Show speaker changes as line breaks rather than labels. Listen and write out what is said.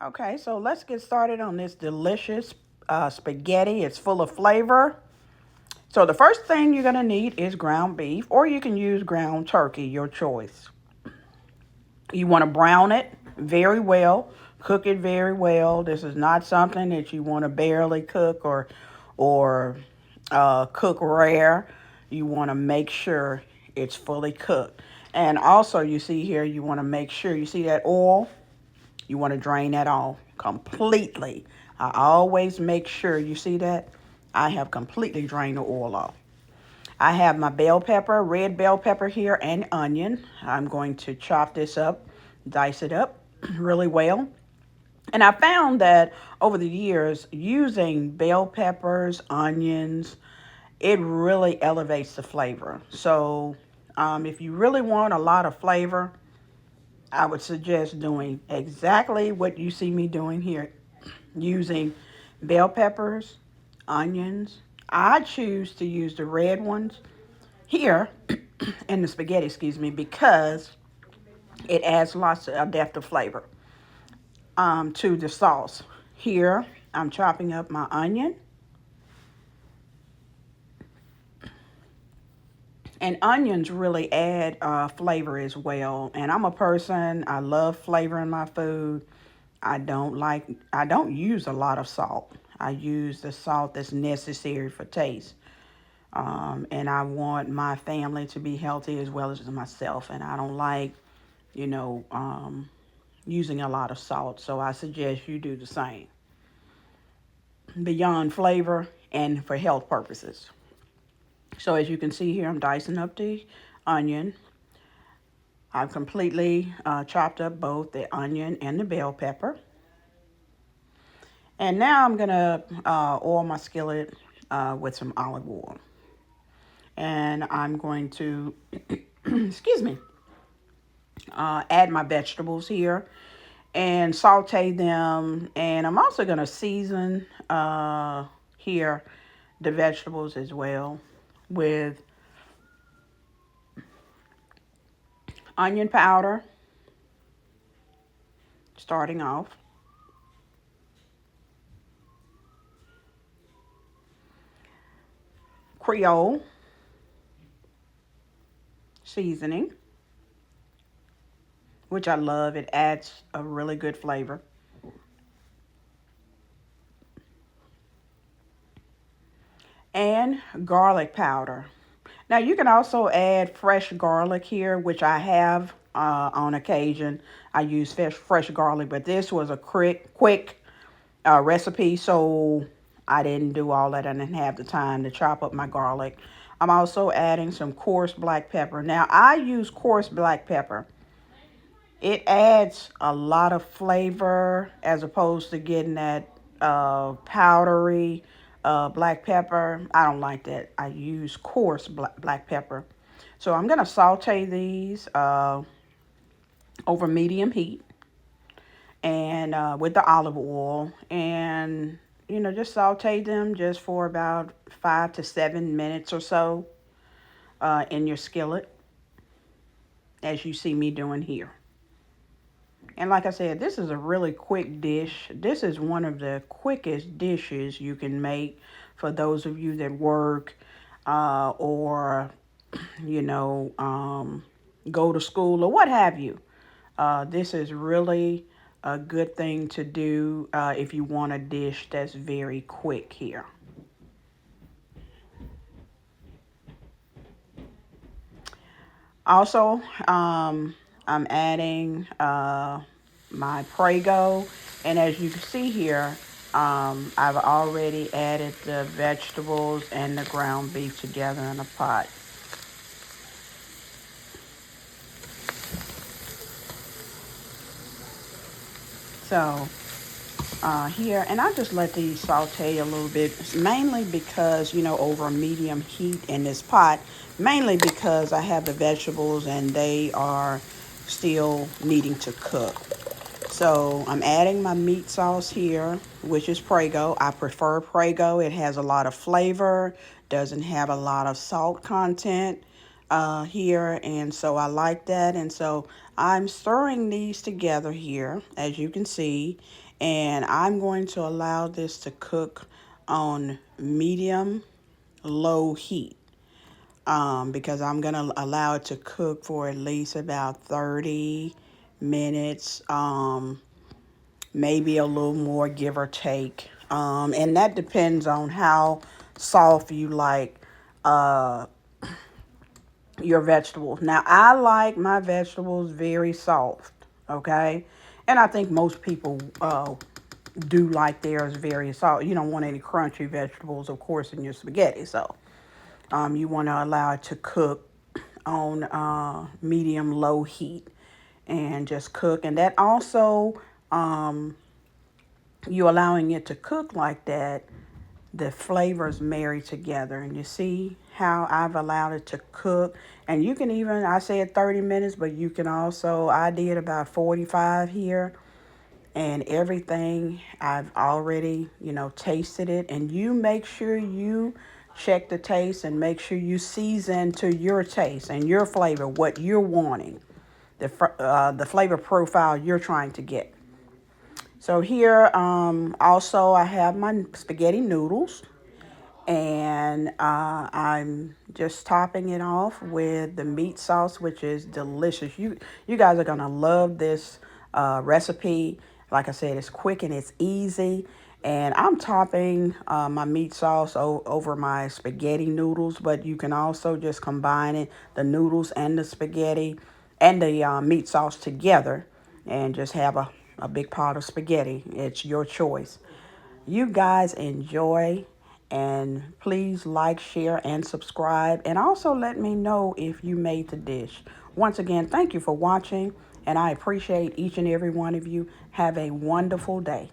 Okay, so let's get started on this delicious spaghetti. It's full of flavor. So the first thing you're going to need is ground beef, or you can use ground turkey, your choice. You want to brown it very well, cook it very well. This is not something that you want to barely cook or cook rare. You want to make sure it's fully cooked. And also, you see here, you want to make sure you see that oil. You want to drain that off completely. I always make sure, you see that? I have completely drained the oil off. I have my bell pepper, red bell pepper here, and onion. I'm going to chop this up, dice it up really well. And I found that over the years, using bell peppers, onions, it really elevates the flavor. So if you really want a lot of flavor, I would suggest doing exactly what you see me doing here, using bell peppers, onions. I choose to use the red ones here in the spaghetti, because it adds lots of depth of flavor to the sauce. Here, I'm chopping up my onion. And onions really add flavor as well. And I'm a person, I love flavor in my food. I don't use a lot of salt. I use the salt that's necessary for taste. And I want my family to be healthy as well as myself. And I don't like, you know, using a lot of salt. So I suggest you do the same. Beyond flavor and for health purposes. So as you can see here, I'm dicing up the onion. I've completely chopped up both the onion and the bell pepper. And now I'm going to oil my skillet with some olive oil. And I'm going to, excuse me, add my vegetables here and saute them. And I'm also going to season here the vegetables as well with onion powder, starting off. Creole seasoning, which I love. It adds a really good flavor. And garlic powder. Now you can also add fresh garlic here, which I have on occasion. I use fresh garlic, but this was a quick recipe, so I didn't do all that. I didn't have the time to chop up my garlic. I'm also adding some coarse black pepper. Now I use coarse black pepper. It adds a lot of flavor as opposed to getting that powdery black pepper. I don't like that. I use coarse black pepper. So I'm going to saute these over medium heat and with the olive oil, and just saute them just for about 5 to 7 minutes or so in your skillet, as you see me doing here. And like I said, this is a really quick dish. This is one of the quickest dishes you can make for those of you that work or, you know, go to school or what have you. This is really a good thing to do if you want a dish that's very quick here. Also, I'm adding my Prego, and as you can see here, I've already added the vegetables and the ground beef together in a pot. So here, and I just let these saute a little bit, mainly because, over a medium heat in this pot, mainly because I have the vegetables and they are still needing to cook. So I'm adding my meat sauce here, which is Prego. I prefer Prego. It has a lot of flavor, doesn't have a lot of salt content. here, and so I like that. And so I'm stirring these together here, as you can see, and I'm going to allow this to cook on medium low heat, because I'm going to allow it to cook for at least about 30 minutes, maybe a little more, give or take. And that depends on how soft you like uh, your vegetables. Now, I like my vegetables very soft, okay? And I think most people do like theirs very soft. You don't want any crunchy vegetables, of course, in your spaghetti. So you want to allow it to cook on medium low heat and just cook. And that also, you allowing it to cook like that, the flavors marry together. And you see how I've allowed it to cook. And you can even, I said 30 minutes, but you can also, I did about 45 here. And everything, I've already, tasted it. And you make sure you check the taste and make sure you season to your taste and your flavor, what you're wanting, the flavor profile you're trying to get. So here, also I have my spaghetti noodles, and I'm just topping it off with the meat sauce, which is delicious. You guys are gonna love this recipe. Like I said, it's quick and it's easy. And I'm topping my meat sauce over my spaghetti noodles, but you can also just combine it, the noodles and the spaghetti and the meat sauce together, and just have a big pot of spaghetti. It's your choice. You guys enjoy, and please like, share, and subscribe. And also let me know if you made the dish. Once again, thank you for watching, and I appreciate each and every one of you. Have a wonderful day.